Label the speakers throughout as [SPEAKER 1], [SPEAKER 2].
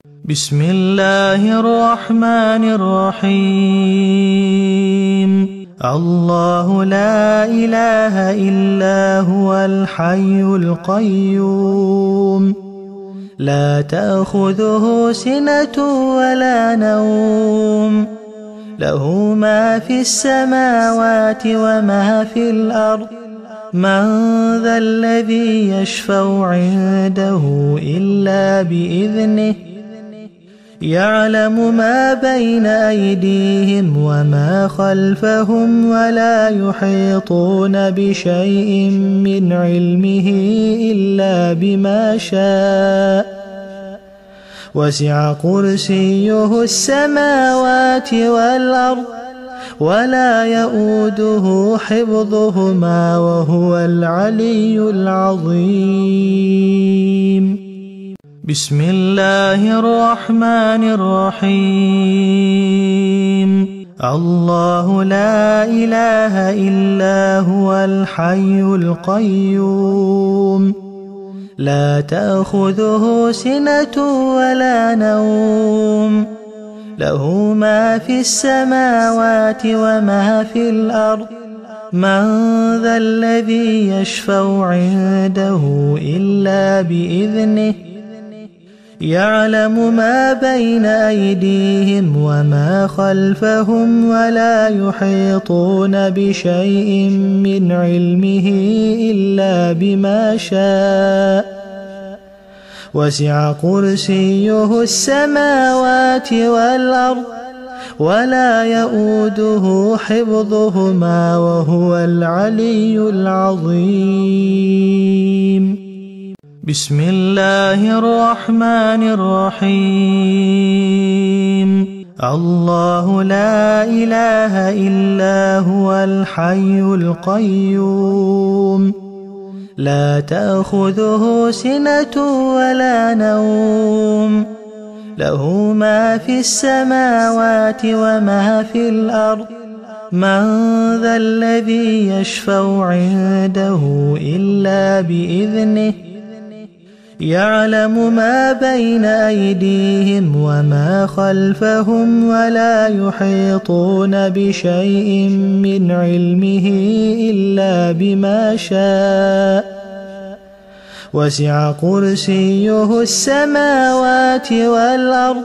[SPEAKER 1] بسم الله الرحمن الرحيم. الله لا إله إلا هو الحي القيوم لا تأخذه سنة ولا نوم له ما في السماوات وما في الأرض من ذا الذي يشفع عنده إلا بإذنه يعلم ما بين أيديهم وما خلفهم ولا يحيطون بشيء من علمه إلا بما شاء وسع كرسيه السماوات والأرض ولا يؤوده حفظهما وهو العلي العظيم. بسم الله الرحمن الرحيم. الله لا إله إلا هو الحي القيوم لا تأخذه سنة ولا نوم له ما في السماوات وما في الأرض من ذا الذي يشفع عنده إلا بإذنه يعلم ما بين أيديهم وما خلفهم ولا يحيطون بشيء من علمه إلا بما شاء وسع كرسيه السماوات والأرض ولا يؤوده حفظهما وهو العلي العظيم. بسم الله الرحمن الرحيم. الله لا إله إلا هو الحي القيوم لا تأخذه سنة ولا نوم له ما في السماوات وما في الأرض من ذا الذي يشفع عنده إلا بإذنه يعلم ما بين أيديهم وما خلفهم ولا يحيطون بشيء من علمه إلا بما شاء وسع كرسيه السماوات والأرض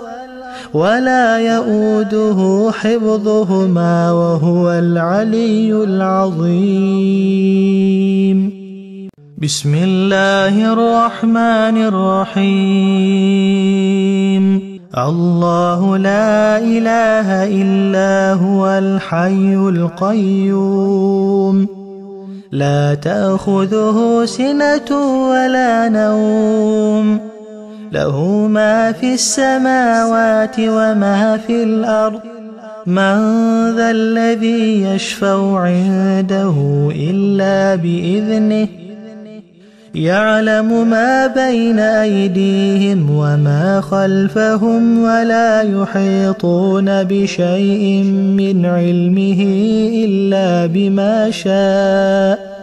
[SPEAKER 1] ولا يؤوده حفظهما وهو العلي العظيم. بسم الله الرحمن الرحيم. الله لا إله إلا هو الحي القيوم لا تأخذه سنة ولا نوم له ما في السماوات وما في الأرض من ذا الذي يشفع عنده إلا بإذنه يعلم ما بين أيديهم وما خلفهم ولا يحيطون بشيء من علمه إلا بما شاء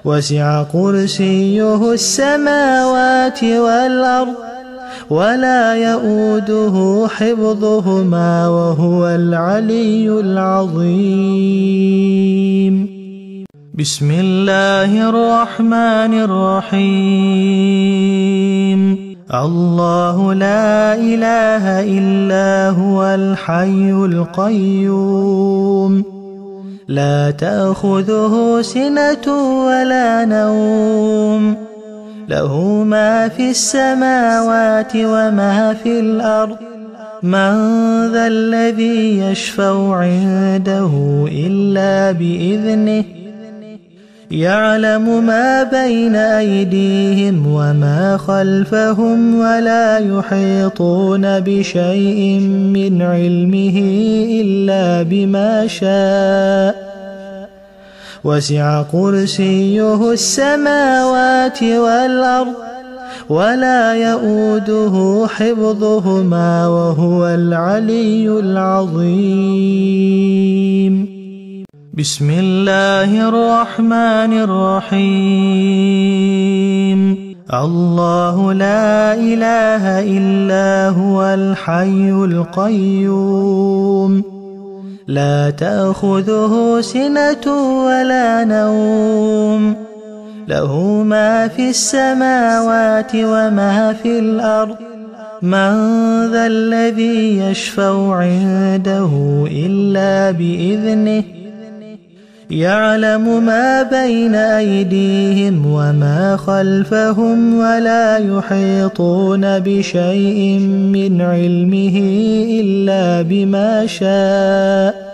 [SPEAKER 1] وسع كرسيه السماوات والأرض ولا يؤوده حفظهما وهو العلي العظيم. بسم الله الرحمن الرحيم. الله لا إله إلا هو الحي القيوم لا تأخذه سنة ولا نوم له ما في السماوات وما في الأرض من ذا الذي يشفع عنده إلا بإذنه يعلم ما بين أيديهم وما خلفهم ولا يحيطون بشيء من علمه إلا بما شاء وسع كرسيه السماوات والأرض ولا يؤوده حفظهما وهو العلي العظيم. بسم الله الرحمن الرحيم. الله لا إله إلا هو الحي القيوم لا تأخذه سنة ولا نوم له ما في السماوات وما في الأرض من ذا الذي يشفع عنده إلا بإذنه يعلم ما بين أيديهم وما خلفهم ولا يحيطون بشيء من علمه إلا بما شاء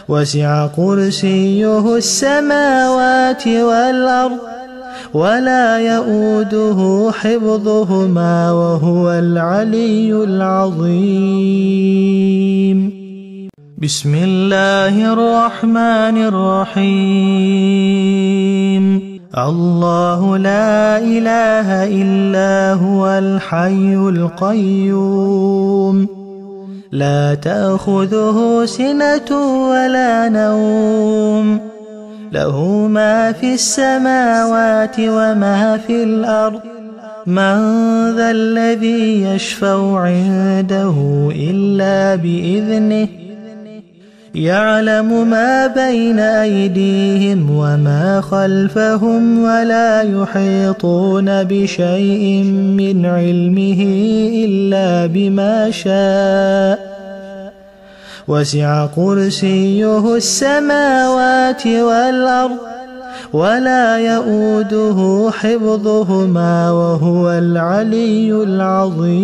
[SPEAKER 1] وسع كرسيه السماوات والأرض ولا يؤوده حفظهما وهو العلي العظيم. بسم الله الرحمن الرحيم. الله لا إله إلا هو الحي القيوم لا تأخذه سنة ولا نوم له ما في السماوات وما في الأرض من ذا الذي يشفع عنده إلا بإذنه يعلم ما بين أيديهم وما خلفهم ولا يحيطون بشيء من علمه إلا بما شاء وسع كرسيه السماوات والأرض ولا يؤوده حفظهما وهو العلي العظيم.